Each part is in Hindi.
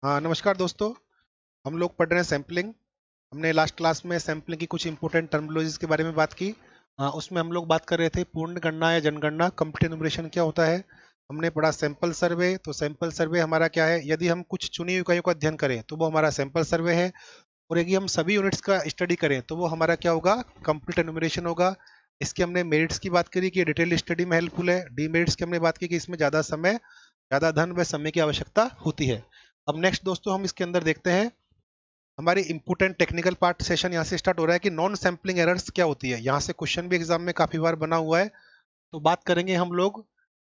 हाँ, नमस्कार दोस्तों। हम लोग पढ़ रहे हैं सैम्पलिंग। हमने लास्ट क्लास में सैम्पलिंग की कुछ इंपॉर्टेंट टर्मिनोलॉजीज के बारे में बात की। उसमें हम लोग बात कर रहे थे पूर्ण गणना या जनगणना, कंप्लीट एनुमरेशन क्या होता है। हमने पढ़ा सैंपल सर्वे। तो सैंपल सर्वे हमारा क्या है, यदि हम कुछ चुनी हुई इकाइयों का अध्ययन करें तो वो हमारा सैंपल सर्वे है। और यदि हम सभी यूनिट्स का स्टडी करें तो वो हमारा क्या होगा, कंप्लीट एनुमरेशन होगा। इसके हमने मेरिट्स की बात करी कि डिटेल स्टडी में हेल्पफुल है। डीमेरिट्स की हमने बात की कि इसमें ज़्यादा समय, ज़्यादा धन व समय की आवश्यकता होती है। अब नेक्स्ट दोस्तों हम इसके अंदर देखते हैं हमारी इंपोर्टेंट टेक्निकल पार्ट। सेशन यहाँ से स्टार्ट हो रहा है कि नॉन सैम्पलिंग एरर्स क्या होती है। यहाँ से क्वेश्चन भी एग्जाम में काफी बार बना हुआ है। तो बात करेंगे हम लोग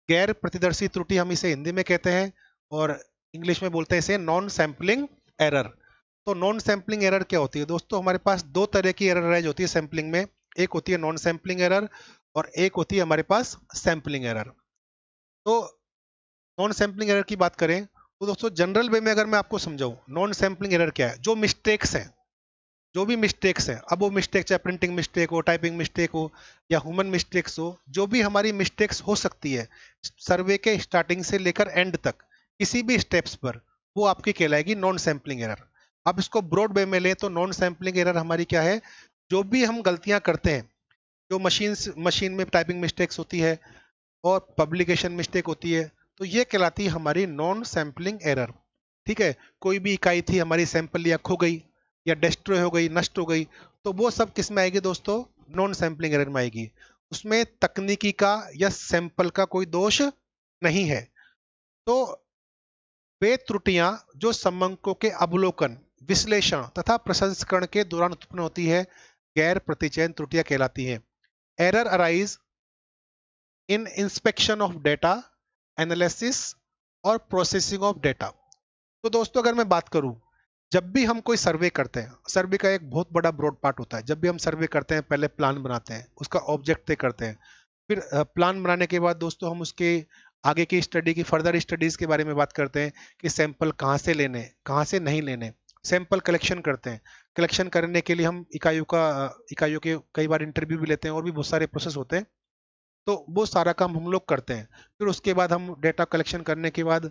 गैर प्रतिदर्शी त्रुटि, हम इसे हिंदी में कहते हैं और इंग्लिश में बोलते हैं इसे नॉन सैम्पलिंग एरर। तो नॉन सैम्पलिंग एरर क्या होती है दोस्तों, हमारे पास दो तरह की एरर राइज होती है सैम्पलिंग में। एक होती है नॉन सैम्पलिंग एरर और एक होती है हमारे पास सैम्पलिंग एरर। तो नॉन सैम्पलिंग एरर की बात करें तो दोस्तों जनरल वे में अगर मैं आपको समझाऊं नॉन सैम्पलिंग एरर क्या है, जो मिस्टेक्स हैं, जो भी मिस्टेक्स हैं, अब वो मिस्टेक चाहे प्रिंटिंग मिस्टेक हो, टाइपिंग मिस्टेक हो या ह्यूमन मिस्टेक्स हो, जो भी हमारी मिस्टेक्स हो सकती है सर्वे के स्टार्टिंग से लेकर एंड तक किसी भी स्टेप्स पर, वो आपकी कहलाएगी नॉन सैम्पलिंग एरर। अब इसको ब्रॉड वे में लें तो नॉन सैम्पलिंग एरर हमारी क्या है, जो भी हम गलतियां करते हैं, जो मशीन में टाइपिंग मिस्टेक्स होती है और पब्लिकेशन मिस्टेक होती है, तो ये कहलाती है हमारी नॉन सैम्पलिंग एरर। ठीक है, कोई भी इकाई थी हमारी सैंपल या खो गई या डिस्ट्रॉय हो गई, नष्ट हो गई, तो वो सब किस में आएगी दोस्तों, नॉन सैम्पलिंग एरर में आएगी। उसमें तकनीकी का या सैंपल का कोई दोष नहीं है। तो वे त्रुटियां जो समंको के अवलोकन, विश्लेषण तथा प्रसंस्करण के दौरान उत्पन्न होती है, गैर प्रतिचयन त्रुटियां कहलाती हैं। Error arise in inspection of data, analysis और प्रोसेसिंग ऑफ डेटा। तो दोस्तों अगर मैं बात करूं, जब भी हम कोई सर्वे करते हैं, सर्वे का एक बहुत बड़ा ब्रॉड पार्ट होता है। जब भी हम सर्वे करते हैं पहले प्लान बनाते हैं, उसका ऑब्जेक्ट तय करते हैं, फिर प्लान बनाने के बाद दोस्तों हम उसके आगे की स्टडी की, फर्दर स्टडीज के बारे में बात करते हैं कि सैंपल कहाँ से लेने, कहाँ से नहीं लेने। सैंपल कलेक्शन करते हैं। कलेक्शन करने के लिए हम इकाइयों के कई बार इंटरव्यू भी लेते हैं और भी बहुत सारे प्रोसेस होते हैं। तो वो सारा काम हम लोग करते हैं। फिर उसके बाद हम डेटा कलेक्शन करने के बाद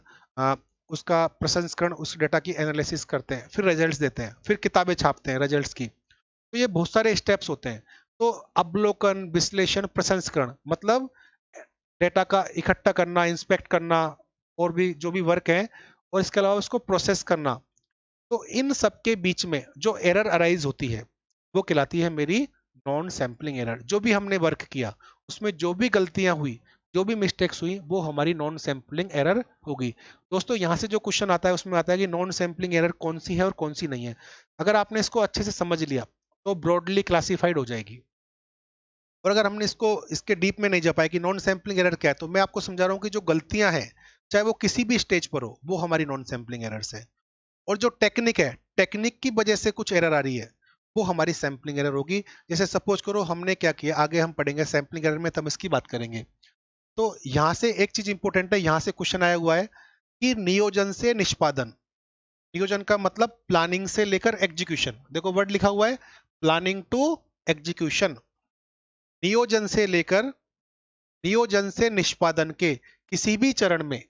उसका प्रसंस्करण, उस डेटा की एनालिसिस करते हैं, फिर रिजल्ट्स देते हैं, फिर किताबें छापते हैं रिजल्ट्स की। तो ये बहुत सारे स्टेप्स होते हैं। तो अवलोकन, विश्लेषण, प्रसंस्करण मतलब डेटा का इकट्ठा करना, इंस्पेक्ट करना और भी जो भी वर्क है, और इसके अलावा उसको प्रोसेस करना। तो इन सब के बीच में जो एरर अराइज होती है वो कहलाती है मेरी नॉन सैम्पलिंग एरर। जो भी हमने वर्क किया उसमें जो भी गलतियां हुई, जो भी मिस्टेक्स हुई, वो हमारी नॉन सैम्पलिंग एरर होगी। दोस्तों यहाँ से जो क्वेश्चन आता है उसमें आता है कि नॉन सैम्पलिंग एरर कौन सी है और कौन सी नहीं है। अगर आपने इसको अच्छे से समझ लिया तो ब्रॉडली क्लासिफाइड हो जाएगी। और अगर हमने इसको इसके डीप में नहीं जा पाए कि नॉन सैम्पलिंग एरर क्या है, तो मैं आपको समझा रहा हूँ कि जो गलतियां हैं चाहे वो किसी भी स्टेज पर हो, वो हमारी नॉन सैम्पलिंग एरर्स है। और जो टेक्निक है, टेक्निक की वजह से कुछ एरर आ रही है, वो हमारी सैम्पलिंग एरर होगी। जैसे सपोज करो हमने क्या किया, आगे हम पढ़ेंगे सैम्पलिंग एरर में, तब इसकी बात करेंगे। तो यहां से एक चीज इंपॉर्टेंट है, यहां से क्वेश्चन आया हुआ है कि नियोजन से निष्पादन। नियोजन का मतलब प्लानिंग से लेकर एग्जीक्यूशन। देखो वर्ड लिखा हुआ है, प्लानिंग टू एग्जीक्यूशन। नियोजन से लेकर, नियोजन से निष्पादन के किसी भी चरण में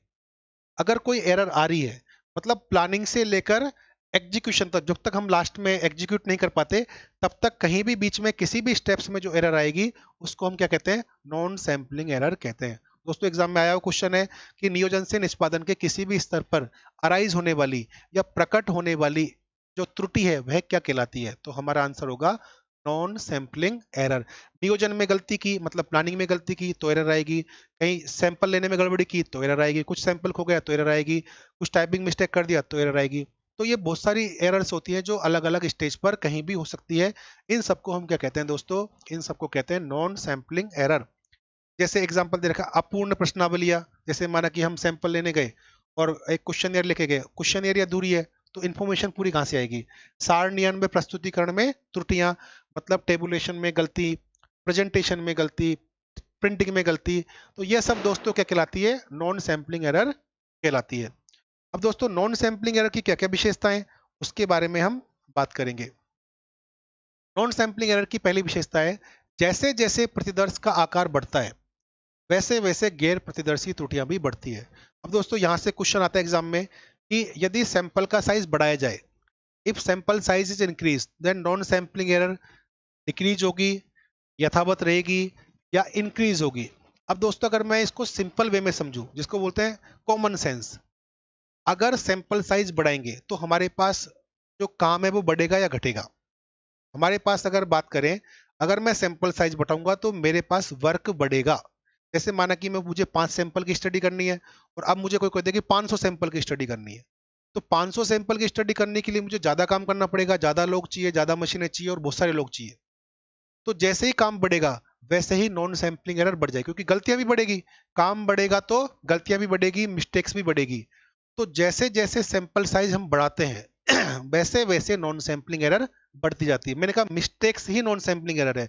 अगर कोई एरर आ रही है, मतलब प्लानिंग से लेकर एग्जीक्यूशन तक, जब तक हम लास्ट में एग्जीक्यूट नहीं कर पाते तब तक कहीं भी बीच में किसी भी स्टेप्स में जो एरर आएगी उसको हम क्या कहते हैं, नॉन सैम्पलिंग एरर कहते हैं। दोस्तों एग्जाम में आया हुआ क्वेश्चन है कि नियोजन से निष्पादन के किसी भी स्तर पर अराइज होने वाली या प्रकट होने वाली जो त्रुटि है वह क्या कहलाती है, तो हमारा आंसर होगा नॉन सैम्पलिंग एरर। नियोजन में गलती की मतलब प्लानिंग में गलती की तो एरर आएगी, कहीं सैंपल लेने में गड़बड़ी की तो एरर आएगी, कुछ सैंपल खो गया तो एरर आएगी, कुछ टाइपिंग मिस्टेक कर दिया तो एरर आएगी। तो ये बहुत सारी एरर्स होती हैं जो अलग अलग स्टेज पर कहीं भी हो सकती है। इन सबको हम क्या कहते हैं दोस्तों, इन सबको कहते हैं नॉन सैम्पलिंग एरर। जैसे एग्जांपल दे रखा अपूर्ण प्रश्नावलियां, जैसे माना कि हम सैंपल लेने गए और एक क्वेश्चन एयर लेके गए, क्वेश्चन एरिया दूरी है तो इन्फॉर्मेशन पूरी कहां से आएगी। सारणियन में प्रस्तुतिकरण में त्रुटियां, मतलब टेबुलेशन में गलती, प्रेजेंटेशन में गलती, प्रिंटिंग में गलती, तो ये सब दोस्तों क्या कहलाती है, नॉन सैम्पलिंग एरर कहलाती है। अब दोस्तों नॉन सैम्पलिंग एरर की क्या क्या विशेषताएं, उसके बारे में हम बात करेंगे। नॉन सैम्पलिंग एरर की पहली विशेषता है, जैसे जैसे प्रतिदर्श का आकार बढ़ता है वैसे वैसे गैर प्रतिदर्शी त्रुटियां भी बढ़ती है। अब दोस्तों यहां से क्वेश्चन आता है एग्जाम में कि यदि सैंपल का साइज बढ़ाया जाए, if sample size is increase then non sampling error decrease होगी, यथावत रहेगी या इंक्रीज होगी। अब दोस्तों अगर मैं इसको सिंपल वे में समझूं, जिसको बोलते हैं कॉमन सेंस, अगर सैंपल साइज बढ़ाएंगे तो हमारे पास जो काम है वो बढ़ेगा या घटेगा? हमारे पास अगर बात करें, अगर मैं सैंपल साइज बढ़ाऊंगा तो मेरे पास वर्क बढ़ेगा। जैसे माना कि मैं मुझे 5 सैंपल की स्टडी करनी है और अब मुझे कोई कहता है कि 500 सैंपल की स्टडी करनी है, तो 500 सैंपल की स्टडी करने के लिए मुझे ज्यादा काम करना पड़ेगा, ज्यादा लोग चाहिए, ज्यादा मशीनें चाहिए और बहुत सारे लोग चाहिए। तो जैसे ही काम बढ़ेगा वैसे ही नॉन सैंपलिंग एरर बढ़ जाएगी, क्योंकि गलतियां भी बढ़ेगी, काम बढ़ेगा तो गलतियां भी बढ़ेगी, मिस्टेक्स भी बढ़ेगी। तो जैसे जैसे सैंपल साइज हम बढ़ाते हैं वैसे वैसे नॉन सैंपलिंग एरर बढ़ती जाती है। मैंने कहा mistakes he non sampling error है।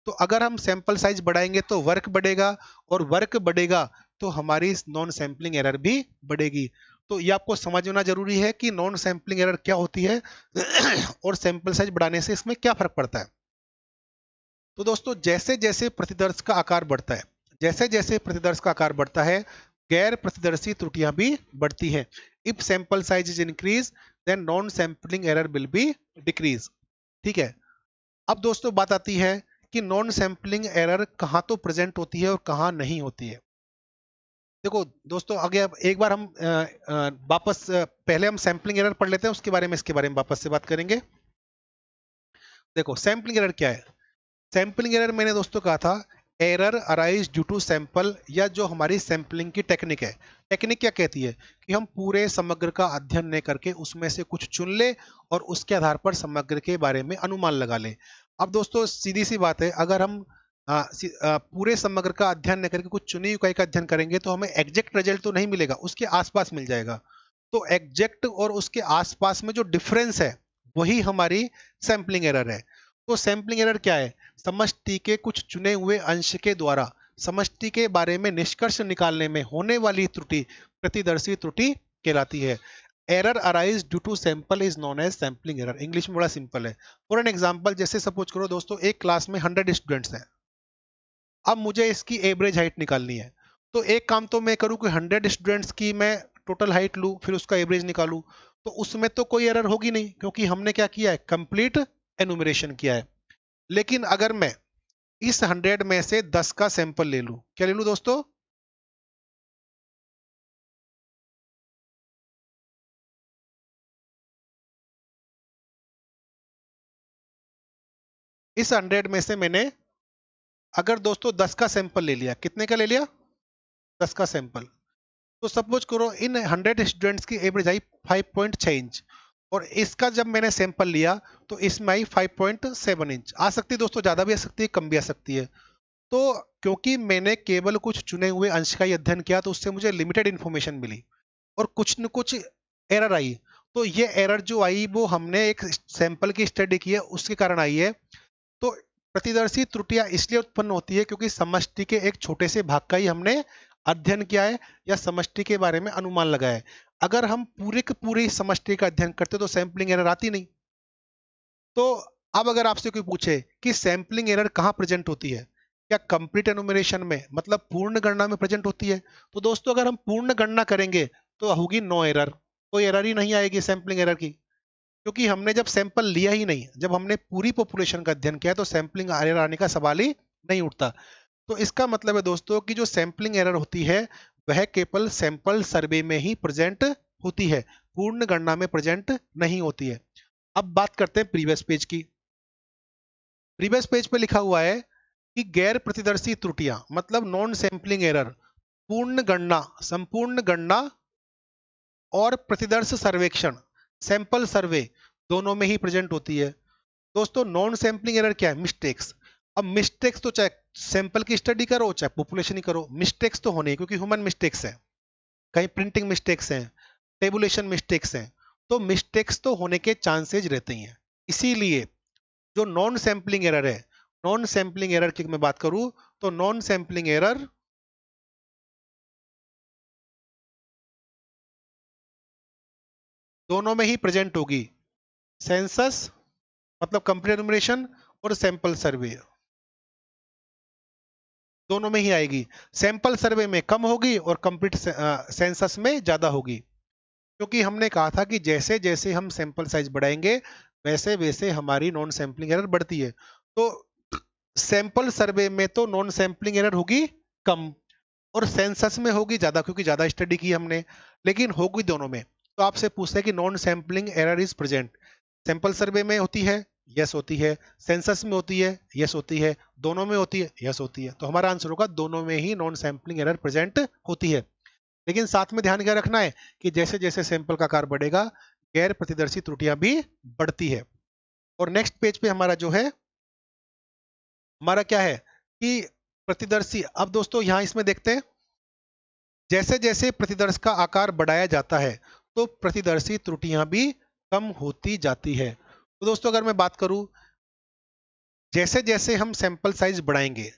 तो अगर हम सैंपल साइज बढ़ाएंगे तो वर्क बढ़ेगा, और वर्क बढ़ेगा तो हमारी नॉन सैंपलिंग एरर भी बढ़ेगी। तो ये आपको समझना जरूरी है कि नॉन सैंपलिंग एरर क्या होती है और सैंपल साइज बढ़ाने से इसमें क्या फर्क पड़ता है। तो दोस्तों जैसे जैसे प्रतिदर्श का आकार बढ़ता है, जैसे जैसे प्रतिदर्श का आकार बढ़ता है, गैर प्रतिदर्शी त्रुटियां भी बढ़ती हैं। If sample size is increase then non sampling error will be decrease. ठीक है। अब दोस्तों बात आती है कि नॉन सैंपलिंग एरर कहाँ तो प्रेजेंट होती है और कहाँ नहीं होती है। देखो दोस्तों, आगे अब एक बार हम वापस पहले हम सैंपलिंग एरर पढ़ लेते हैं, उसके बारे में इसके बारे में वापस से बात करेंगे। देखो सैंपलिंग एरर क्या है। सैंपलिंग एरर मैंने दोस्तों कहा था error arise due to sample, या जो हमारी सैंपलिंग की टेक्निक है। टेक्निक क्या कहती है कि हम पूरे समग्र का अध्ययन नहीं करके उसमें से कुछ चुन ले और उसके आधार पर समग्र के बारे में अनुमान लगा ले। अब दोस्तों सीधी सी बात है, अगर हम पूरे समग्र का अध्ययन नहीं करके कुछ चुनी इकाई का अध्ययन करेंगे तो हमें एग्जैक्ट रिजल्ट तो नहीं मिलेगा, उसके आसपास मिल जाएगा। तो एग्जैक्ट और उसके आसपास में जो डिफरेंस है वही हमारी सैंपलिंग एरर है। तो सैंपलिंग एरर क्या है? समष्टि के कुछ चुने हुए अंश के द्वारा समष्टि के बारे में निष्कर्ष निकालने में होने वाली त्रुटि प्रतिदर्शी त्रुटि कहलाती है। Error arise due to sample is known as sampling error. English में बड़ा सिंपल है। फॉर एन एग्जांपल, जैसे सपोज करो दोस्तों एक क्लास में 100 स्टूडेंट्स हैं, अब मुझे इसकी एवरेज हाइट निकालनी है। तो एक काम तो मैं करूँ कि 100 स्टूडेंट्स की मैं टोटल हाइट लूँ, फिर उसका एवरेज निकालूं। तो उसमें तो कोई एरर होगी नहीं, क्योंकि हमने क्या किया है, कंप्लीट एनुमरेशन किया है। लेकिन अगर मैं इस 100 में से 10 का सैंपल ले लूं, क्या ले लूं दोस्तों? इस 100 में से मैंने अगर दोस्तों 10 का सैंपल ले लिया, कितने का ले लिया? 10 का सैंपल। तो सपोज करो इन 100 स्टूडेंट्स की एवरेज आई 5.6 इंच, और इसका जब मैंने सैंपल लिया तो इसमें आई 5.7 इंच। आ सकती है दोस्तों, ज्यादा भी आ सकती है, कम भी आ सकती है। तो क्योंकि मैंने केवल कुछ चुने हुए अंश का ही अध्ययन किया तो उससे मुझे लिमिटेड इंफॉर्मेशन मिली और कुछ न कुछ एरर आई। तो ये एरर जो आई वो हमने एक सैंपल की स्टडी की है उसके कारण आई है। तो प्रतिदर्शी त्रुटियां इसलिए उत्पन्न होती है क्योंकि समष्टि के एक छोटे से भाग का ही हमने अध्ययन किया है या समष्टि के बारे में अनुमान लगाया है। अगर हम पूरे की पूरी समष्टि का अध्ययन करते तो सैंपलिंग एरर आती नहीं। तो अब अगर आपसे कोई पूछे कि सैंपलिंग एरर कहाँ प्रेजेंट होती है, क्या कंप्लीट एनुमरेशन में, मतलब पूर्ण गणना में प्रेजेंट होती है? तो दोस्तों अगर हम पूर्ण गणना करेंगे तो होगी नो एरर, कोई एरर ही नहीं आएगी सैंपलिंग एरर की, क्योंकि हमने जब सैंपल लिया ही नहीं, जब हमने पूरी पॉपुलेशन का अध्ययन किया तो सैंपलिंग एरर आने का सवाल ही नहीं उठता। तो इसका मतलब है दोस्तों कि जो सैंपलिंग एरर होती है वह केवल सैंपल सर्वे में ही प्रेजेंट होती है, पूर्ण गणना में प्रेजेंट नहीं होती है। अब बात करते हैं प्रीवियस पेज की। प्रीवियस पेज पे लिखा हुआ है कि गैर प्रतिदर्शी त्रुटियां मतलब नॉन सैंपलिंग एरर पूर्ण गणना, संपूर्ण गणना और प्रतिदर्श सर्वेक्षण सैंपल सर्वे दोनों में ही प्रेजेंट होती है। दोस्तों नॉन सैंपलिंग एरर क्या है? मिस्टेक्स। अब मिस्टेक्स तो चाहे सैंपल की स्टडी करो चाहे पॉपुलेशन ही करो, मिस्टेक्स तो होने, क्योंकि ह्यूमन मिस्टेक्स है, कहीं प्रिंटिंग मिस्टेक्स हैं, टेबुलेशन मिस्टेक्स हैं, तो मिस्टेक्स तो होने के चांसेज रहते ही हैं। इसीलिए जो नॉन सैंपलिंग एरर है, नॉन सैंपलिंग एरर की मैं बात करूं तो नॉन सैंपलिंग एरर दोनों में ही प्रेजेंट होगी, सेंसस मतलब कंप्लीट एनुमरेशन और सैंपल सर्वे दोनों में ही आएगी। सैंपल सर्वे में कम होगी और कंप्लीट सेंसस में ज्यादा होगी। क्योंकि हमने कहा था कि जैसे जैसे हम सैंपल साइज बढ़ाएंगे वैसे वैसे हमारी नॉन सैंपलिंग एरर बढ़ती है। तो सैंपल सर्वे में तो नॉन सैंपलिंग एरर होगी कम, और सेंसस में होगी ज्यादा, क्योंकि ज्यादा स्टडी की हमने, लेकिन होगी दोनों में। तो आपसे पूछता है कि non sampling error is present, sample survey में होती है, यस होती है, सेंसस में होती है, यस होती है, दोनों में होती है, यस होती है। तो हमारा आंसर होगा दोनों में ही नॉन सैंपलिंग एरर प्रेजेंट होती है। लेकिन साथ में ध्यान क्या रखना है कि जैसे जैसे सैंपल का आकार बढ़ेगा गैर प्रतिदर्शी त्रुटियां भी बढ़ती है। और नेक्स्ट पेज पे हमारा जो है, हमारा क्या है कि प्रतिदर्शी, अब दोस्तों यहां इसमें देखते हैं, जैसे जैसे प्रतिदर्श का आकार बढ़ाया जाता है तो प्रतिदर्शी त्रुटियां भी कम होती जाती है। तो दोस्तों अगर मैं बात करूं, जैसे जैसे हम सैंपल साइज बढ़ाएंगे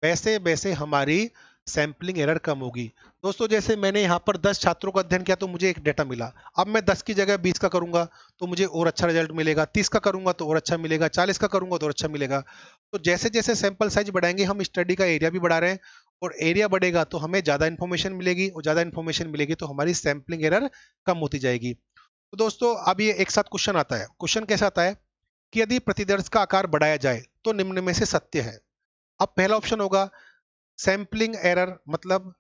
वैसे वैसे हमारी सैंपलिंग एरर कम होगी। दोस्तों जैसे मैंने यहाँ पर 10 छात्रों का अध्ययन किया तो मुझे एक डेटा मिला, अब मैं 10 की जगह 20 का करूंगा तो मुझे और अच्छा रिजल्ट मिलेगा, 30 का करूंगा तो और अच्छा मिलेगा, 40 का करूंगा तो और अच्छा मिलेगा। तो जैसे जैसे सैंपल साइज बढ़ाएंगे हम स्टडी का एरिया भी बढ़ा रहे हैं, और एरिया बढ़ेगा तो हमें ज्यादा इन्फॉर्मेशन मिलेगी, और ज्यादा इन्फॉर्मेशन मिलेगी तो हमारी सैंपलिंग एरर कम होती जाएगी। तो दोस्तों अब ये एक साथ क्वेश्चन आता है, क्वेश्चन कैसा आता है कि यदि प्रतिदर्श का आकार बढ़ाया जाए तो निम्न में से सत्य है। अब पहला ऑप्शन होगा सैंपलिंग एरर, मतलब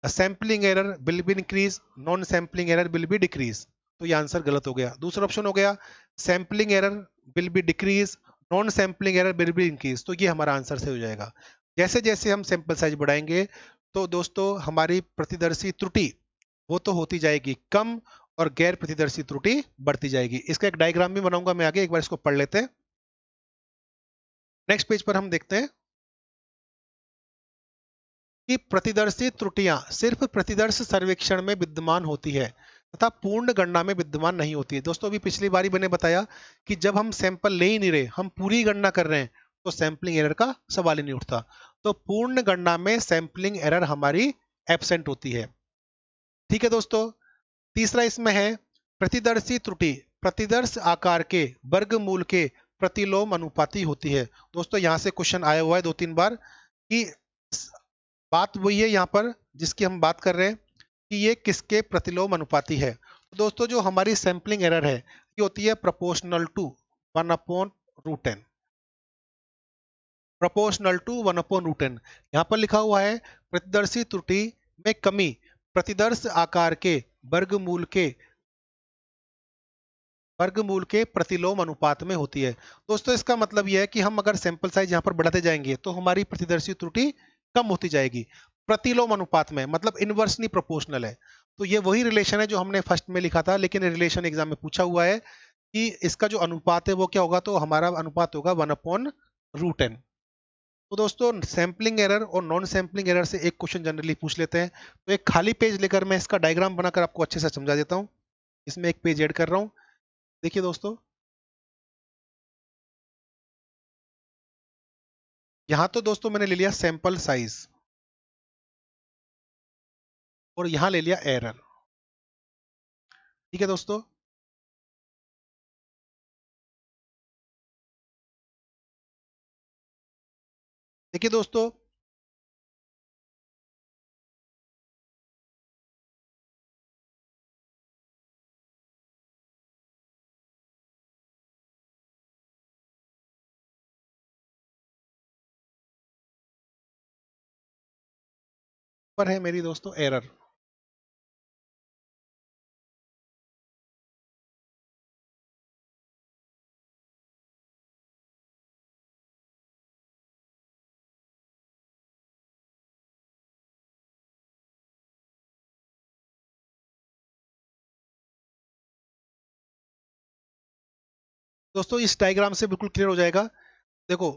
sampling error will be increase, non sampling error will be decrease. तो ये आंसर गलत हो गया। दूसरा ऑप्शन हो गया sampling error will be decrease, non sampling error will be increase. तो ये हमारा आंसर से हो जाएगा। जैसे जैसे हम सैंपल साइज बढ़ाएंगे तो दोस्तों हमारी प्रतिदर्शी त्रुटि वो तो होती जाएगी कम, और गैर प्रतिदर्शी त्रुटि बढ़ती जाएगी। इसका एक डायग्राम भी बनाऊंगा मैं आगे, एक बार इसको पढ़ लेते हैं। नेक्स्ट पेज पर हम देखते हैं कि प्रतिदर्शी त्रुटियां सिर्फ प्रतिदर्श सर्वेक्षण में विद्यमान होती है तथा पूर्ण गणना में विद्यमान नहीं होती है। दोस्तों अभी पिछली बारी मैंने बताया कि जब हम सैंपल ले ही नहीं रहे, हम पूरी गणना कर रहे हैं, तो सैंपलिंग एरर का सवाल ही नहीं उठता। तो पूर्ण गणना में सैंपलिंग एरर हमारी एब्सेंट होती है। ठीक है दोस्तों, तीसरा इसमें है प्रतिदर्शी त्रुटि प्रतिदर्श आकार के वर्गमूल के प्रतिलोम अनुपाती होती है। दोस्तों यहां से क्वेश्चन आया हुआ है 2-3 बार कि बात वही है यहाँ पर जिसकी हम बात कर रहे हैं कि ये किसके प्रतिलोम अनुपाती है। तो दोस्तों जो हमारी सैंपलिंग एरर है ये होती है प्रोपोर्शनल टू 1/√10, प्रोपोर्शनल टू 1/√10। यहाँ पर लिखा हुआ है प्रतिदर्शी त्रुटि में कमी प्रतिदर्श आकार के वर्गमूल के प्रतिलोम अनुपात में होती है। दोस्तों इसका मतलब यह है कि हम अगर सैंपल साइज यहाँ पर बढ़ाते जाएंगे तो हमारी प्रतिदर्शी त्रुटि कम होती जाएगी प्रतिलोम अनुपात में, मतलब इनवर्सली प्रोपोर्शनल है। तो ये वही रिलेशन है जो हमने फर्स्ट में लिखा था, लेकिन रिलेशन एग्जाम में पूछा हुआ है कि इसका जो अनुपात है वो क्या होगा, तो हमारा अनुपात होगा 1/√10। तो दोस्तों सैंपलिंग एरर और नॉन सैंपलिंग एरर से एक क्वेश्चन जनरली पूछ लेते हैं। तो एक खाली पेज लेकर मैं इसका डायग्राम बनाकर आपको अच्छे से समझा देता हूँ। इसमें एक पेज ऐड कर रहा हूँ। देखिए दोस्तों, यहाँ तो दोस्तों मैंने ले लिया सैंपल साइज और यहाँ ले लिया एरर। ठीक है दोस्तों, देखिए दोस्तों, पर है मेरी दोस्तों एरर। दोस्तों इस डायग्राम से बिल्कुल क्लियर हो जाएगा। देखो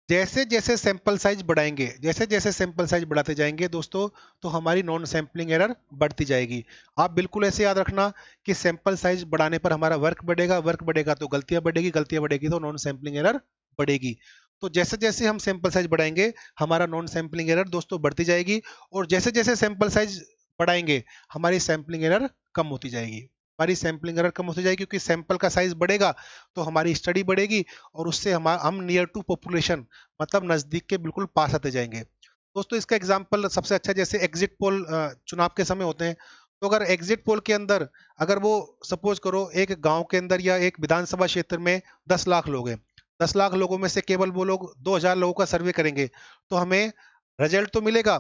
जैसे जैसे सैंपल साइज बढ़ाएंगे, जैसे जैसे सैंपल साइज बढ़ाते जाएंगे दोस्तों, तो हमारी नॉन सैंपलिंग एरर बढ़ती जाएगी। आप बिल्कुल ऐसे याद रखना कि सैंपल साइज बढ़ाने पर हमारा वर्क बढ़ेगा, वर्क बढ़ेगा तो गलतियां बढ़ेगी, गलतियां बढ़ेगी तो नॉन सैंपलिंग एरर बढ़ेगी। तो जैसे जैसे हम सैंपल साइज बढ़ाएंगे हमारा नॉन सैंपलिंग एरर दोस्तों बढ़ती जाएगी, और जैसे जैसे सैंपल साइज बढ़ाएंगे हमारी सैंपलिंग एरर कम होती जाएगी। हमारी सैंपलिंग एरर कम होती जाएगी क्योंकि सैंपल का साइज बढ़ेगा तो हमारी स्टडी बढ़ेगी, और उससे हम नियर टू पॉपुलेशन, मतलब नजदीक के बिल्कुल पास आते जाएंगे। दोस्तों इसका एग्जांपल सबसे अच्छा जैसे एग्जिट पोल चुनाव के समय होते हैं, तो अगर एग्जिट पोल के अंदर अगर वो सपोज करो एक गांव के अंदर या एक विधानसभा क्षेत्र में 10 लाख लोग हैं, 10 लाख लोगों में से केवल वो लोग 2,000 लोगों का सर्वे करेंगे, तो हमें रिजल्ट तो मिलेगा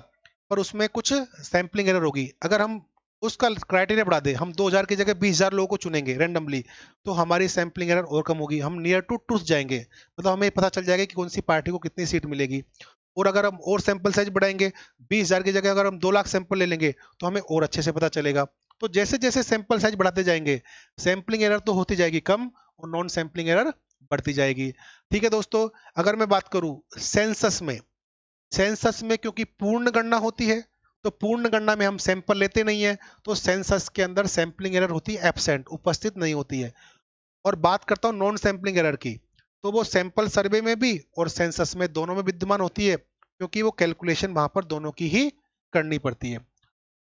पर उसमें कुछ सैंपलिंग एरर होगी। अगर हम उसका क्राइटेरिया बढ़ा दे, हम 2,000 की जगह 20,000 लोगों को चुनेंगे रैंडमली, तो हमारी सैंपलिंग एरर और कम होगी, हम नियर टू टूस जाएंगे, मतलब हमें पता चल जाएगा कि कौन सी पार्टी को कितनी सीट मिलेगी। और अगर हम और सैंपल साइज बढ़ाएंगे, 20,000 की जगह अगर हम 2 लाख सैंपल ले लेंगे तो हमें और अच्छे से पता चलेगा। तो जैसे जैसे सैंपल साइज बढ़ाते जाएंगे, सैंपलिंग एरर तो होती जाएगी कम और नॉन सैंपलिंग एरर बढ़ती जाएगी। ठीक है दोस्तों, अगर मैं बात करूं सेंसस में, सेंसस में क्योंकि पूर्ण गणना होती है, तो पूर्ण गणना में हम सैंपल लेते नहीं है, तो सेंसस के अंदर सैंपलिंग एरर होती है एब्सेंट, उपस्थित नहीं होती है। और बात करता हूं नॉन सैंपलिंग एरर की, तो वो सैंपल सर्वे में भी और सेंसस में दोनों में विद्यमान होती है, क्योंकि वो कैलकुलेशन वहां पर दोनों की ही करनी पड़ती है।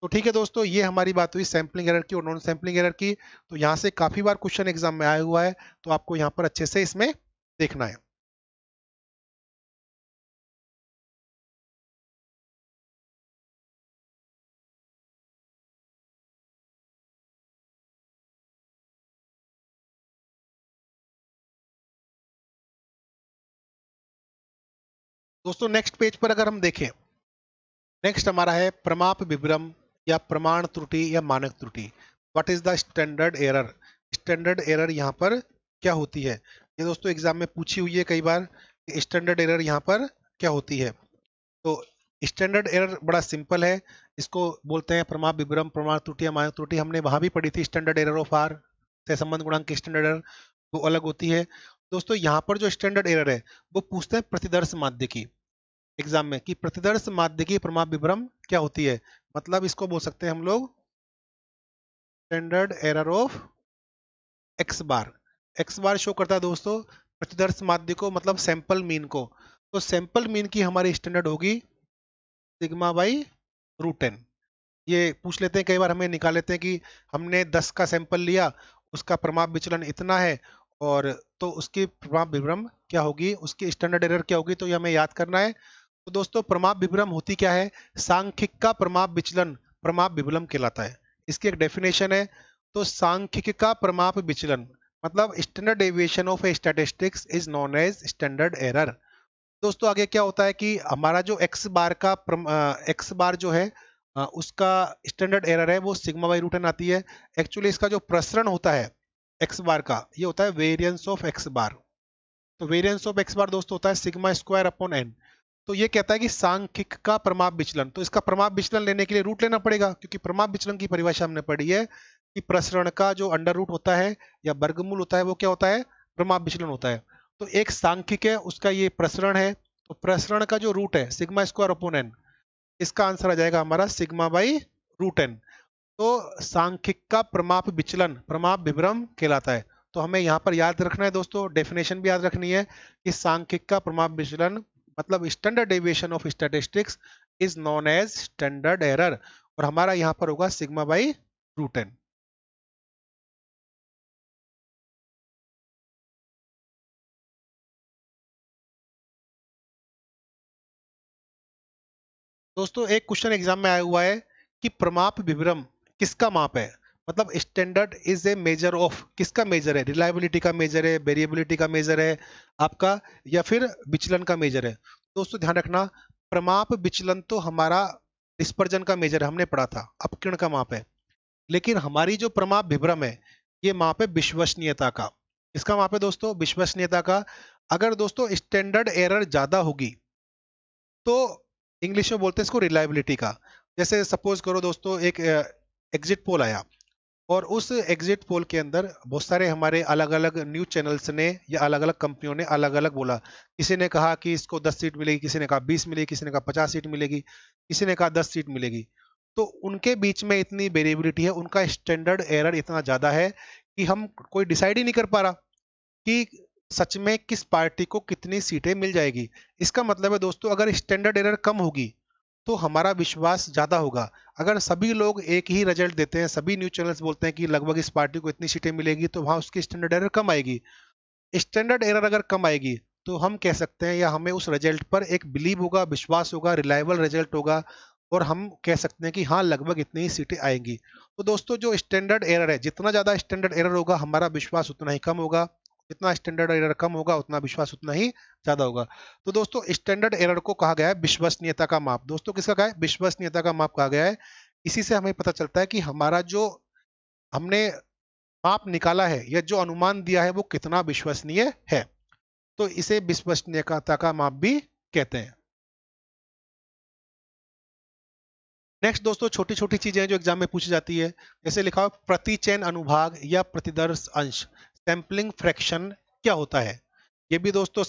तो ठीक है दोस्तों, ये हमारी बात हुई सैंपलिंग एरर की और नॉन सैंपलिंग एरर की। तो यहाँ से काफी बार क्वेश्चन एग्जाम में आया हुआ है, तो आपको यहाँ पर अच्छे से इसमें देखना है। दोस्तों नेक्स्ट पेज पर अगर हम देखें, नेक्स्ट हमारा है प्रमाप विभ्रम या प्रमाण त्रुटि या मानक त्रुटि। What is the standard error? Standard error यहाँ पर क्या होती है, ये दोस्तों एग्जाम में पूछी हुई है कई बार, स्टैंडर्ड एरर यहाँ पर क्या होती है। तो स्टैंडर्ड एरर बड़ा सिंपल है, इसको बोलते हैं प्रमाप विभ्रम, प्रमाण त्रुटि या मानक त्रुटि। हमने वहां भी पढ़ी थी स्टैंडर्ड एरर ऑफ आर, सहसंबंध गुणांक की स्टैंडर्ड एरर वो अलग होती है। दोस्तों यहाँ पर जो स्टैंडर्ड एरर है वो पूछते हैं प्रतिदर्श माध्य की एग्जाम में, कि प्रतिदर्श माध्य की प्रमाप विभ्रम क्या होती है। मतलब इसको बोल सकते हैं हम लोग standard error of x bar. X bar show करता है दोस्तों प्रतिदर्श माध्य को, मतलब सैंपल मीन को। तो सैंपल मीन की हमारी स्टैंडर्ड होगी सिग्मा बाई रूट एन। ये पूछ लेते हैं कई बार, हमें निकाल लेते हैं कि हमने 10 का सैंपल लिया, उसका प्रमाप विचलन इतना है, और तो उसकी प्रमाप विभ्रम क्या होगी, उसकी स्टैंडर्ड एरर क्या होगी, तो ये हमें याद करना है। तो दोस्तों प्रमाप विभ्रम होती क्या है, सांख्यिक का प्रमाप विचलन प्रमाप विभ्रम कहलाता है। इसकी एक डेफिनेशन है, तो सांख्यिक का प्रमाप विचलन मतलब standard deviation of a statistics is known as standard error. दोस्तों आगे क्या होता है कि हमारा जो एक्स बार का एक्स बार जो है उसका स्टैंडर्ड एरर है वो सिग्मा बाई रूट एन आती है। एक्चुअली इसका जो प्रसरण होता है एक्स बार का, ये होता है वेरिएंस ऑफ एक्स बार। तो वेरिएंस ऑफ एक्स बार दोस्तों होता है सिग्मा स्क्वायर अपॉन एन। तो ये कहता है कि सांख्यिक का प्रमाप विचलन, तो इसका प्रमाप विचलन लेने के लिए रूट लेना पड़ेगा, क्योंकि प्रमाप विचलन की परिभाषा हमने पढ़ी है कि प्रसरण का जो अंडर रूट होता है या वर्गमूल होता है वो क्या होता है, प्रमाप विचलन होता है। तो एक सांख्यिक है, उसका ये प्रसरण है, तो प्रसरण का जो रूट है सिग्मा स्क्वायर अपॉन एन, इसका आंसर आ जाएगा हमारा सिग्मा बाई रूट एन। तो सांख्यिक का प्रमाप विचलन प्रमाप विभ्रम कहलाता है। तो हमें यहाँ पर याद रखना है दोस्तों, डेफिनेशन भी याद रखनी है कि सांख्यिक का प्रमाप विचलन मतलब standard deviation of statistics is known as standard error, और हमारा यहाँ पर होगा सिग्मा बाई रूट एन। दोस्तों एक क्वेश्चन एग्जाम में आया हुआ है कि प्रमाप विभ्रम किसका माप है, मतलब standard is a measure of, किसका मेजर है, रिलायबिलिटी का मेजर है, वेरिएबिलिटी का मेजर है आपका, या फिर विचलन का मेजर है। दोस्तों ध्यान रखना, प्रमाप विचलन तो हमारा डिस्पर्जन का मेजर है, हमने पढ़ा था, अपकिरण का माप है। लेकिन हमारी जो प्रमाप विभ्रम है ये माप है विश्वसनीयता का। इसका माप है दोस्तों विश्वसनीयता का। अगर दोस्तों स्टैंडर्ड एरर ज्यादा होगी तो इंग्लिश में बोलते हैं इसको रिलायबिलिटी का। जैसे सपोज करो दोस्तों एक एग्जिट पोल आया, और उस एग्जिट पोल के अंदर बहुत सारे हमारे अलग अलग न्यूज चैनल्स ने या अलग अलग कंपनियों ने अलग अलग बोला। किसी ने कहा कि इसको 10 सीट मिलेगी, किसी ने कहा 20 मिलेगी, किसी ने कहा 50 सीट मिलेगी, किसी ने कहा 10 सीट मिलेगी। तो उनके बीच में इतनी वेरिएबिलिटी है, उनका स्टैंडर्ड एरर इतना ज्यादा है कि हम कोई डिसाइड ही नहीं कर पा रहा कि सच में किस पार्टी को कितनी सीटें मिल जाएगी। इसका मतलब है दोस्तों अगर स्टैंडर्ड एरर कम होगी तो हमारा विश्वास ज्यादा होगा। अगर सभी लोग एक ही रिजल्ट देते हैं, सभी न्यूज चैनल्स बोलते हैं कि लगभग इस पार्टी को इतनी सीटें मिलेगी, तो वहां उसकी स्टैंडर्ड एरर कम आएगी। स्टैंडर्ड एरर अगर कम आएगी तो हम कह सकते हैं या हमें उस रिजल्ट पर एक बिलीव होगा, विश्वास होगा, रिलायबल रिजल्ट होगा। और हम कह सकते हैं कि हाँ लगभग इतनी ही सीटें आएंगी। तो दोस्तों जो स्टैंडर्ड एरर है, जितना ज्यादा स्टैंडर्ड एरर होगा हमारा विश्वास उतना ही कम होगा, जितना स्टैंडर्ड एरर कम होगा उतना विश्वास उतना ही ज्यादा होगा। तो दोस्तों स्टैंडर्ड एरर को कहा गया है विश्वसनीयता का माप। दोस्तों किसका कहा है? विश्वसनीयता का माप कहा गया है। इसी से हमें पता चलता है कि हमारा जो हमने माप निकाला है या जो अनुमान दिया है वो कितना विश्वसनीय है। तो इसे विश्वसनीयता का माप भी कहते हैं। नेक्स्ट दोस्तों छोटी छोटी चीजें हैं जो एग्जाम में पूछी जाती है। जैसे लिखा हो प्रति चयन अनुभाग या प्रतिदर्श अंश, सैंपलिंग फ्रैक्शन क्या होता है। ये भी दोस्तों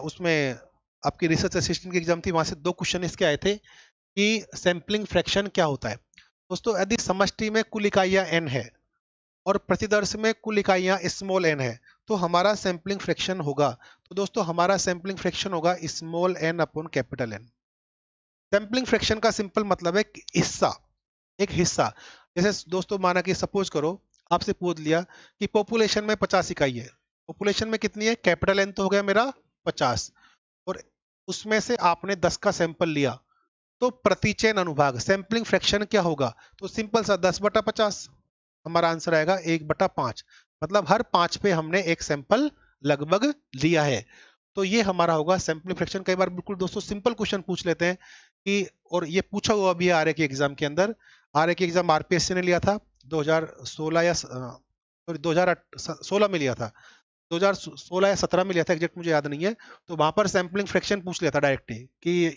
उसमें आपकी रिसर्च असिस्टेंट की एग्जाम थी, वहां से 2 क्वेश्चन इसके आए थे कि सैंपलिंग फ्रैक्शन क्या होता है। दोस्तों यदि समष्टि में कुल इकाइयां n है और प्रतिदर्श में कुल इकाइयां स्मॉल n है तो हमारा सैंपलिंग फ्रैक्शन होगा। तो दोस्तों हमारा सैंपलिंग फ्रैक्शन होगा small n upon capital N। Sampling fraction का सिंपल मतलब है कि हिस्सा, एक हिस्सा। जैसे दोस्तों माना कि सपोज करो आपसे पूछ लिया कि पॉपुलेशन में 50 इकाई है। पॉपुलेशन में कितनी है? कैपिटल एन तो हो गया मेरा 50, और उसमें से आपने 10 का सैंपल लिया, तो प्रतिचयन अनुभाग सैंपलिंग फ्रैक्शन क्या होगा? तो सिंपल सा 10/50 हमारा आंसर आएगा 1/5। मतलब हर 5 पे हमने एक सैंपल लगभग लिया है। तो ये हमारा होगा सैंपलिंग फ्रैक्शन। कई बार बिल्कुल दोस्तों सिंपल क्वेश्चन पूछ लेते हैं कि, और ये पूछा हुआ भी है आरए के एग्जाम के अंदर। आरए के एग्जाम आरपीएससी ने लिया था 2016 या सॉरी 2016 में लिया था, 2016 या 17 में लिया था, एग्जैक्ट मुझे याद नहीं है। तो वहां पर सैंपलिंग फ्रैक्शन पूछ लिया था डायरेक्टली कि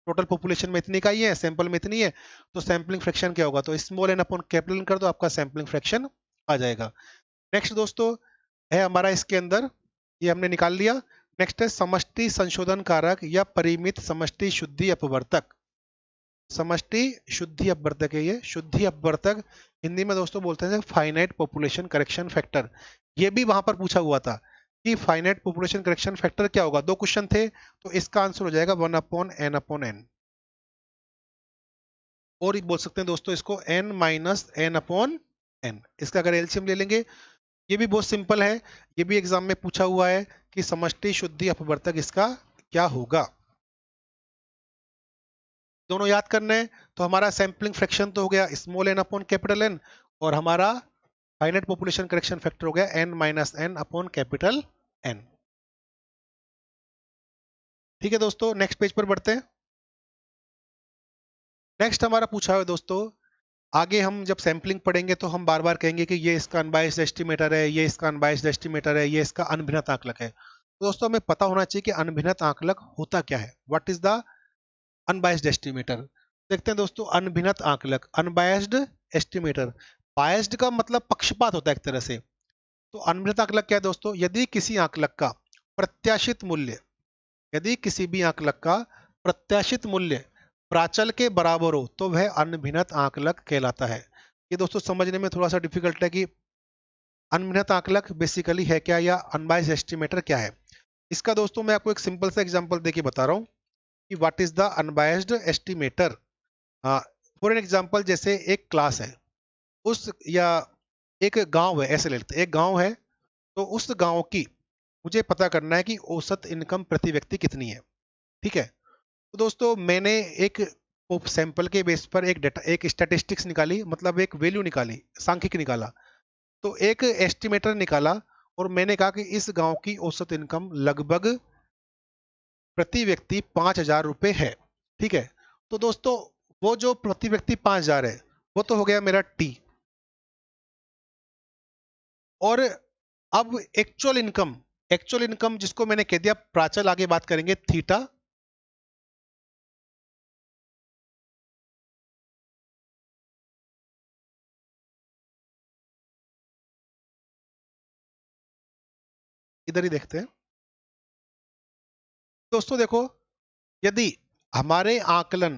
टोटल पॉपुलेशन में इतनी इकाई है, सैंपल में इतनी है, तो सैंपलिंग फ्रैक्शन क्या होगा? तो small n upon capital n कर दो, आपका सैंपलिंग फ्रैक्शन आ जाएगा। नेक्स्ट दोस्तों है हमारा इसके अंदर, ये हमने निकाल लिया। नेक्स्ट है समष्टि संशोधन कारक या परिमित समष्टि शुद्धि अपवर्तक। समष्टि शुद्धि अपवर्तक है ये, शुद्धि अपवर्तक हिंदी में दोस्तों बोलते हैं फाइनाइट पॉपुलेशन करेक्शन फैक्टर। ये भी वहां पर पूछा हुआ था कि फाइनाइट पॉपुलेशन करेक्शन फैक्टर क्या होगा। 2 क्वेश्चन थे, तो इसका आंसर हो जाएगा 1/n/n। और बोल सकते हैं दोस्तों इसको n-n/n। इसका अगर एलसीएम ले लेंगे, ये भी बहुत सिंपल है, ये भी एग्जाम में पूछा हुआ है कि समष्टि शुद्धि अपवर्तक इसका क्या होगा। दोनों याद करने हैं। तो हमारा सैंपलिंग फ्रैक्शन तो हो गया small n upon capital n, और हमारा फाइनाइट पॉपुलेशन करेक्शन फैक्टर हो गया n-n अपॉन कैपिटल एन। ठीक है दोस्तों, नेक्स्ट पेज पर बढ़ते हैं। नेक्स्ट हमारा पूछा है दोस्तों, आगे हम जब सैंपलिंग पढ़ेंगे तो हम बार बार कहेंगे कि ये इसका अनबायस्ड एस्टिमेटर है, ये इसका अनबायस्ड एस्टिमेटर है, ये इसका अनभिन्नत आंकलक है। तो दोस्तों हमें पता होना चाहिए कि अनभिन्नत आंकलक होता क्या है। What is the unbiased estimator? देखते हैं दोस्तों, अनभिन्नत आंकलक, अनबायस्ड एस्टिमेटर। बायस्ड का मतलब पक्षपात होता है एक तरह से। तो अनभिन्नत आंकलक क्या है दोस्तों? यदि किसी आंकलक का प्रत्याशित मूल्य, यदि किसी भी आंकलक का प्रत्याशित मूल्य प्राचल के बराबर हो तो वह अनभिन्नत आंकलक कहलाता है। ये दोस्तों समझने में थोड़ा सा डिफिकल्ट है कि अनभिन्नत आंकलक बेसिकली है क्या या अनबायस्ड एस्टिमेटर क्या है। इसका दोस्तों मैं आपको एक सिंपल सा एग्जांपल देके बता रहा हूँ कि what is the unbiased estimator. For an example, जैसे एक क्लास है उस, या एक गांव है, ऐसे लेते हैं एक गांव है, तो उस गांव की मुझे पता करना है कि औसत इनकम प्रति व्यक्ति कितनी है। ठीक है, तो दोस्तों मैंने एक सैंपल के बेस पर एक डेटा, एक स्टैटिस्टिक्स निकाली, मतलब एक वैल्यू निकाली, सांख्यिक निकाला। तो एक एस्टिमेटर निकाला और मैंने कहा कि इस गांव की औसत इनकम लगभग प्रति व्यक्ति 5,000 रुपए है। ठीक है, तो दोस्तों वो जो प्रति व्यक्ति 5,000 है वो तो हो गया मेरा टी। और अब एक्चुअल इनकम जिसको मैंने कह दिया प्राचल, आगे बात करेंगे थीटा। इधर ही देखते हैं दोस्तों, देखो यदि हमारे आकलन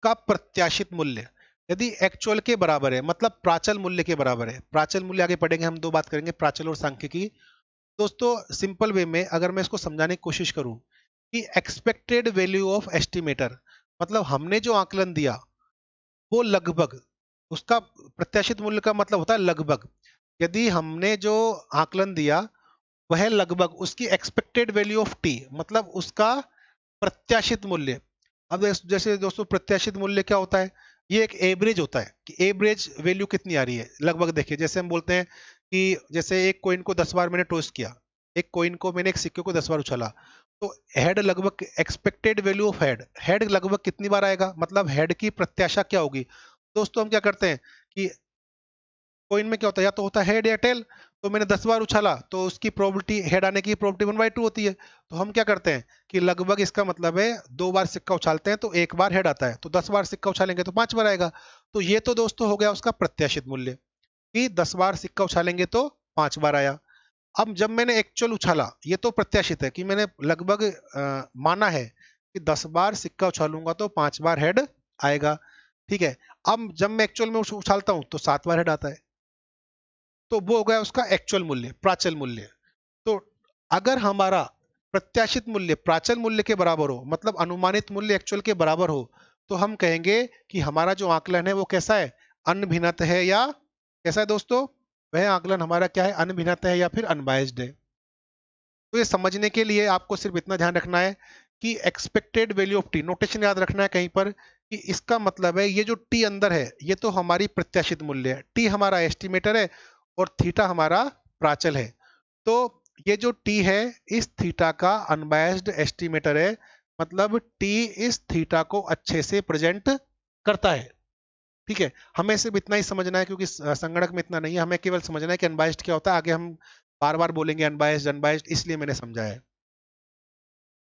का प्रत्याशित मूल्य यदि एक्चुअल के बराबर है, मतलब प्राचल मूल्य के बराबर है। प्राचल मूल्य आगे पढ़ेंगे, हम 2 बात करेंगे, प्राचल और सांख्यिकी। दोस्तों सिंपल वे में अगर मैं इसको समझाने की कोशिश करूं कि एक्सपेक्टेड वैल्यू ऑफ एस्टिमेटर, मतलब हमने जो आकलन दिया वो लगभग, उसका प्रत्याशित मूल्य का मतलब होता है लगभग। यदि हमने जो आकलन दिया वह लगभग उसकी एक्सपेक्टेड वैल्यू ऑफ टी, मतलब उसका प्रत्याशित मूल्य, अब जैसे दोस्तों प्रत्याशित मूल्य क्या होता है, ये एक एवरेज होता है कि एवरेज वैल्यू कितनी आ रही है लगभग। देखिए जैसे हम बोलते हैं कि जैसे एक कॉइन को 10 बार मैंने टॉस किया, एक कॉइन को मैंने एक सिक्के को 10 बार उछाला, तो हेड लगभग expected value of head, head लगभग कितनी बार आएगा, मतलब हेड की प्रत्याशा क्या होगी। दोस्तों हम क्या करते हैं कि कॉइन में क्या होता है, या तो होता है हेड या टेल, तो मैंने 10 बार उछाला तो उसकी प्रोबेबिलिटी, हेड आने की प्रोबेबिलिटी 1/2 होती है। तो हम क्या करते हैं कि लगभग इसका मतलब है 2 बार सिक्का उछालते हैं तो 1 बार हेड आता है, तो 10 बार सिक्का उछालेंगे तो 5 बार आएगा। तो ये तो दोस्तों हो गया उसका प्रत्याशित मूल्य कि 10 बार सिक्का उछालेंगे तो 5 बार आया। अब जब मैंने एक्चुअल उछाला, ये तो प्रत्याशित है कि मैंने लगभग माना है कि 10 बार सिक्का उछालूंगा तो 5 बार हेड आएगा, ठीक है। अब जब मैं एक्चुअल में उछालता हूं तो 7 बार हेड आता है, तो वो हो गया उसका एक्चुअल मूल्य, प्राचल मूल्य। तो अगर हमारा प्रत्याशित मूल्य प्राचल मूल्य के बराबर हो, मतलब अनुमानित मूल्य एक्चुअल के बराबर हो, तो हम कहेंगे कि हमारा जो आकलन है वो कैसा है, अनभिनत है, या कैसा है दोस्तों, वह आकलन हमारा क्या है, अनभिनत है या फिर अनबायस्ड है। तो ये समझने के लिए आपको सिर्फ इतना ध्यान रखना है कि expected value of T, notation याद रखना है कहीं पर कि इसका मतलब है ये जो टी अंदर है ये तो हमारी प्रत्याशित मूल्य है, टी हमारा एस्टिमेटर है और थीटा हमारा प्राचल है। तो ये जो टी है इस थीटा का अनबायस्ड एस्टिमेटर है, मतलब टी इस थीटा को अच्छे से प्रेजेंट करता है, ठीक है। हमें सिर्फ इतना ही समझना है क्योंकि संगणक में इतना नहीं है, हमें केवल समझना है कि अनबायस्ड क्या होता है, आगे हम बार बार बोलेंगे अनबायस्ड अनबायस्ड, इसलिए मैंने समझा है,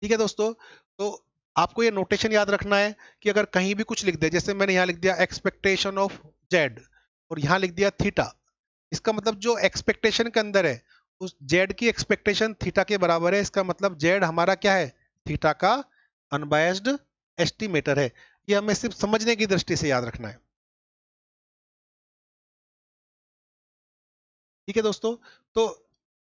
ठीक है दोस्तों। तो आपको ये नोटेशन याद रखना है कि अगर कहीं भी कुछ लिख दे, जैसे मैंने यहाँ लिख दिया एक्सपेक्टेशन ऑफ जेड और यहाँ लिख दिया थीटा, इसका मतलब जो एक्सपेक्टेशन के अंदर है उस जेड की एक्सपेक्टेशन थीटा के बराबर है, इसका मतलब जेड हमारा क्या है, थीटा का अनबायस्ड एस्टिमेटर है। ये हमें सिर्फ समझने की दृष्टि से याद रखना है, ठीक है दोस्तों। तो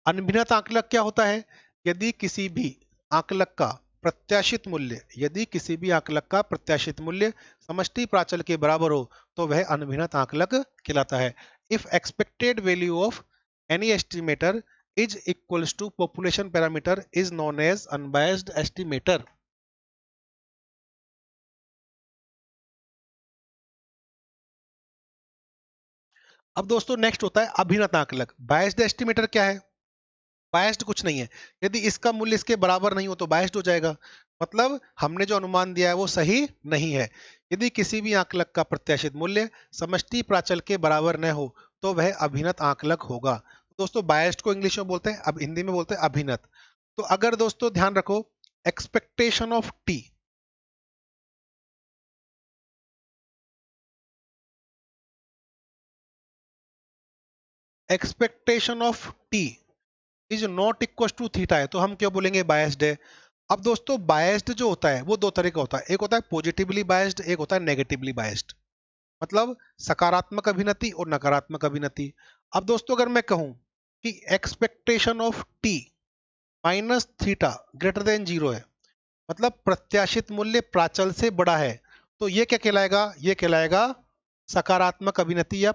अनभिनत आंकलक क्या होता है, यदि किसी भी आंकलक का प्रत्याशित मूल्य, यदि किसी भी आंकलक का प्रत्याशित मूल्य समष्टि प्राचल के बराबर हो तो वह अनभिनत आंकलक कहलाता है। If expected value of any estimator is equals to population parameter is known as unbiased estimator. अब दोस्तों नेक्स्ट होता है अभिनत आंकलक। बायस्ड एस्टिमेटर क्या है, बायस्ड कुछ नहीं है, यदि इसका मूल्य इसके बराबर नहीं हो तो बायस्ड हो जाएगा, मतलब हमने जो अनुमान दिया है वो सही नहीं है। यदि किसी भी आंकलक का प्रत्याशित मूल्य समष्टि प्राचल के बराबर न हो तो वह अभिनत आंकलक होगा। दोस्तों बायस्ड को इंग्लिश में बोलते हैं, अब हिंदी में बोलते हैं अभिनत। तो अगर दोस्तों ध्यान रखो, expectation of T, expectation of T is not equal to theta है तो हम क्या बोलेंगे, बायस्ड है। अब दोस्तों बायस्ड जो होता है वो दो तरह का होता है, एक होता है पॉजिटिवली बायस्ड, एक होता है नेगेटिवली बायस्ड, मतलब सकारात्मक अभिनति और नकारात्मक अभिनति। अब दोस्तों अगर मैं कहूं कि expectation of T minus theta greater than zero है, मतलब प्रत्याशित मूल्य प्राचल से बड़ा है, तो ये क्या कहलाएगा, ये कहलाएगा सकारात्मक अभिनति या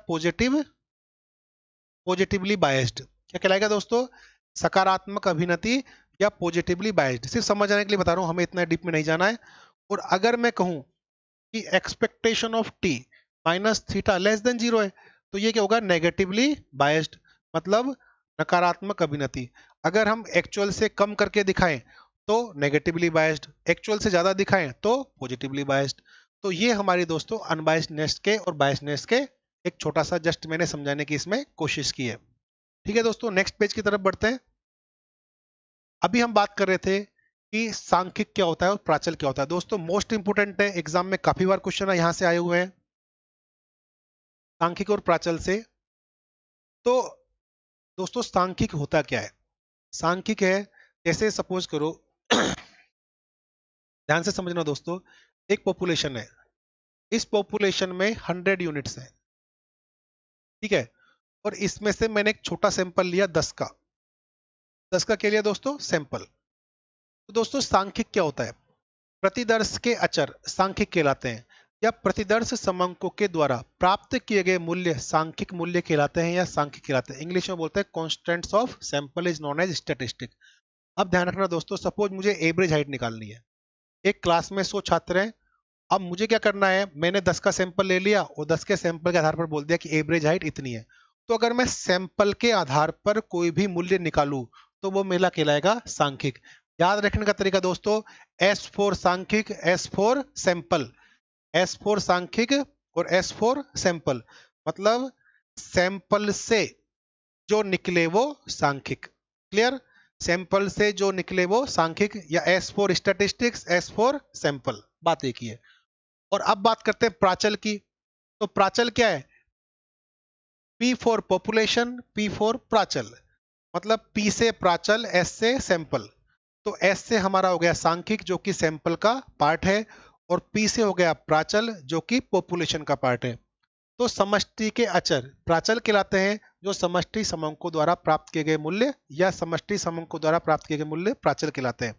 पॉजिटिवली बायस्ड। क्या कहलाएगा दोस्तों, सकारात्मक अभिनति या पॉजिटिवली बायस्ड। सिर्फ समझ आने के लिए बता रहा हूं, हमें इतना डीप में नहीं जाना है। और अगर मैं कहूं कि expectation of T minus theta less than zero है तो ये क्या होगा, नेगेटिवली बायस्ड, मतलब नकारात्मक अभिनति। अगर हम एक्चुअल से कम करके दिखाएं तो नेगेटिवली बायस्ड, एक्चुअल से ज्यादा दिखाएं तो पॉजिटिवली बायस्ड। तो ये हमारी दोस्तों अनबायस्डनेस के और बायस्डनेस के एक छोटा सा जस्ट मैंने समझाने की इसमें कोशिश की है, ठीक है दोस्तों। नेक्स्ट पेज की तरफ बढ़ते हैं। अभी हम बात कर रहे थे कि सांख्यिक क्या होता है और प्राचल क्या होता है। दोस्तों मोस्ट इंपोर्टेंट है, एग्जाम में काफी बार क्वेश्चन है यहां से आए हुए हैं, सांख्यिक और प्राचल से। तो दोस्तों सांख्यिक होता क्या है, सांख्यिक है जैसे सपोज करो ध्यान से समझना दोस्तों, एक पॉपुलेशन है, इस पॉपुलेशन में 100 यूनिट्स है, ठीक है, और इसमें से मैंने एक छोटा सैंपल लिया 10 का, 10 का क्या लिया दोस्तों, सैंपल। तो दोस्तों सांख्यिक क्या होता है, प्रतिदर्श के अचर सांख्यिक कहलाते हैं, या प्रतिदर्श समंकों के द्वारा प्राप्त किए गए मूल्य सांख्यिक मूल्य कहलाते हैं या सांख्यिक कहलाते हैं। इंग्लिश में बोलते हैं constants of sample is known as statistic. अब ध्यान रखना दोस्तों, सपोज मुझे एवरेज हाइट निकालनी है, एक क्लास में 100 छात्र हैं। अब मुझे क्या करना है, मैंने 10 का सैंपल ले लिया और 10 के सैंपल के आधार पर बोल दिया कि एवरेज हाइट इतनी है। तो अगर मैं सैंपल के आधार पर कोई भी मूल्य निकालूं तो वो मेरा कहलाएगा सांख्यिक। याद रखने का तरीका दोस्तों, एस फॉर सांख्यिक, S for sample, S for सांख्यिक और एस फॉर सैंपल। मतलब सैंपल से जो निकले वो सांख्यिक। क्लियर? सैंपल से जो निकले वो सांख्यिक, या S for statistics, S for sample, बात एक ही है। और अब बात करते हैं प्राचल की। तो प्राचल क्या है? P for population, P for प्राचल। मतलब पी से प्राचल, एस से सैंपल। तो एस से हमारा हो गया सांख्यिक जो कि सैंपल का पार्ट है, और पी से हो गया प्राचल जो कि पॉपुलेशन का पार्ट है। तो समष्टि के अचर प्राचल कहलाते हैं, जो समष्टि समंकों द्वारा प्राप्त किए गए मूल्य या समष्टि समंकों द्वारा प्राप्त किए गए मूल्य प्राचल कहलाते हैं।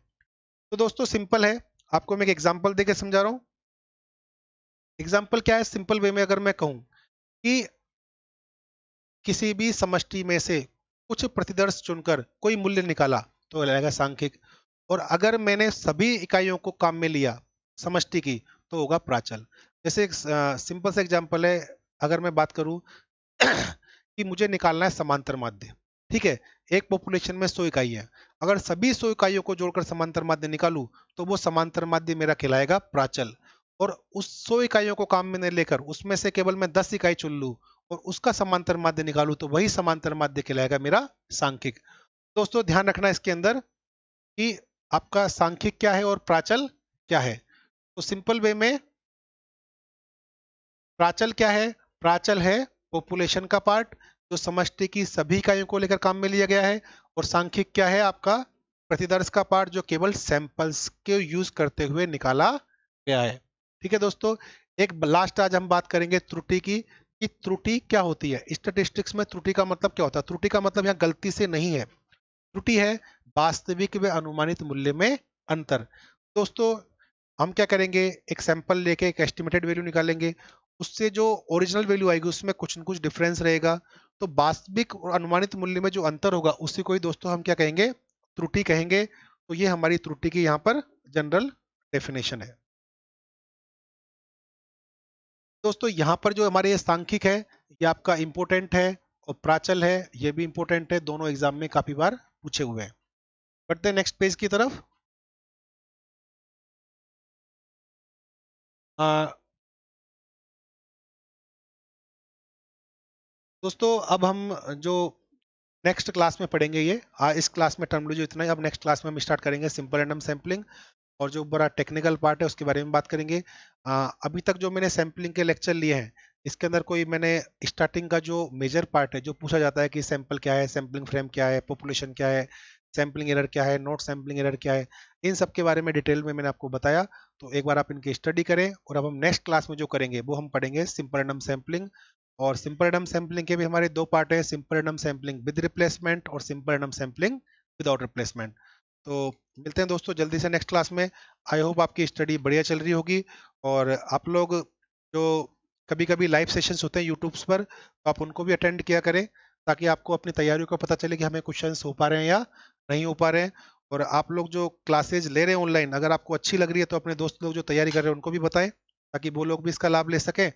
तो दोस्तों सिंपल है, आपको मैं एक एग्जांपल देके समझा रहा हूं। एग्जांपल क्या है? सिंपल वे में अगर मैं कहूं कि किसी भी समष्टि में से कुछ प्रतिदर्श चुनकर कोई मूल्य निकाला तो रहेगा सांख्यिक। और अगर मैंने सभी इकाइयों को काम में लिया समष्टि की तो होगा प्राचल। जैसे एक सिंपल सा एग्जांपल है, अगर मैं बात करूं कि मुझे निकालना है समांतर माध्य। ठीक है, एक पॉपुलेशन में 100 इकाई है। अगर सभी 100 इकाइयों को जोड़कर समांतर माध्य निकालूं तो वो समांतर माध्य मेरा कहलाएगा प्राचल। और उस 100 इकाइयों को काम में लेकर उसमें से केवल मैं 10 इकाई चुन लूं और उसका समांतर माध्य निकालूं तो वही समांतर माध्य कहलाएगा मेरा सांख्यिक। दोस्तों ध्यान रखना इसके अंदर कि आपका सांख्यिक क्या है और प्राचल क्या है। तो सिंपल वे में प्राचल क्या है? प्राचल है पॉपुलेशन का पार्ट जो समष्टि की सभी इकाइयों को लेकर काम में लिया गया है। और सांख्यिक क्या है? आपका प्रतिदर्श का पार्ट जो केवल सैंपल्स के यूज करते हुए निकाला गया है। ठीक है दोस्तों, एक लास्ट आज हम बात करेंगे त्रुटि की, कि त्रुटि क्या होती है। स्टैटिस्टिक्स में त्रुटि का मतलब क्या होता है? त्रुटि का मतलब यहाँ गलती से नहीं है, त्रुटि है वास्तविक व अनुमानित मूल्य में अंतर। दोस्तों हम क्या करेंगे, एक सैंपल लेके एक एस्टिमेटेड वैल्यू निकालेंगे, उससे जो ओरिजिनल वैल्यू आएगी उसमें कुछ न कुछ डिफरेंस रहेगा। तो वास्तविक और अनुमानित मूल्य में जो अंतर होगा उसी को ही दोस्तों हम क्या कहेंगे, त्रुटि कहेंगे। तो ये हमारी त्रुटि की यहाँ पर जनरल डेफिनेशन है। दोस्तों यहाँ पर जो हमारे ये सांख्यिक है ये आपका इंपोर्टेंट है, और प्राचल है ये भी इंपोर्टेंट है, दोनों एग्जाम में काफी बार पूछे हुए हैं। बढ़ते हैं नेक्स्ट पेज की तरफ। दोस्तों अब हम जो नेक्स्ट क्लास में पढ़ेंगे ये इस क्लास में टर्मिनोलॉजी इतना ही। अब नेक्स्ट क्लास में हम स्टार्ट करेंगे सिंपल रैंडम सैंपलिंग, और जो बड़ा टेक्निकल पार्ट है उसके बारे में बात करेंगे। अभी तक जो मैंने सैंपलिंग के लेक्चर लिए हैं इसके अंदर कोई मैंने स्टार्टिंग का जो मेजर पार्ट है जो पूछा जाता है कि सैंपल क्या है, सैंपलिंग फ्रेम क्या है, पॉपुलेशन क्या है, सैंपलिंग एरर क्या है, नोट सैंपलिंग एरर क्या है, इन सब के बारे में डिटेल में मैंने आपको बताया। तो एक बार आप इनकी स्टडी करें। और अब हम नेक्स्ट क्लास में जो करेंगे वो हम पढ़ेंगे सिंपल रैंडम सैंपलिंग। और सिंपल रैंडम सैंपलिंग के भी हमारे दो पार्ट हैं, simple random sampling with replacement और simple random sampling without replacement. तो मिलते हैं दोस्तों जल्दी से नेक्स्ट क्लास में। आई होप आपकी स्टडी बढ़िया चल रही होगी। और आप लोग जो कभी कभी लाइव सेशंस होते हैं यूट्यूब्स पर, तो आप उनको भी अटेंड किया करें ताकि आपको अपनी तैयारियों का पता चले कि हमें क्वेश्चंस हो पा रहे हैं या नहीं हो पा रहे हैं। और आप लोग जो क्लासेज ले रहे हैं ऑनलाइन, अगर आपको अच्छी लग रही है तो अपने दोस्त लोग जो तैयारी कर रहे हैं उनको भी बताएं ताकि वो लोग भी इसका लाभ ले सकें।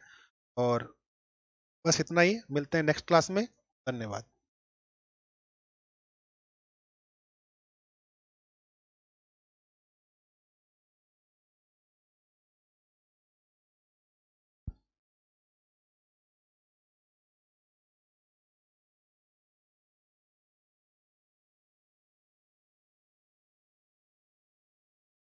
और बस इतना ही, मिलते हैं नेक्स्ट क्लास में। धन्यवाद।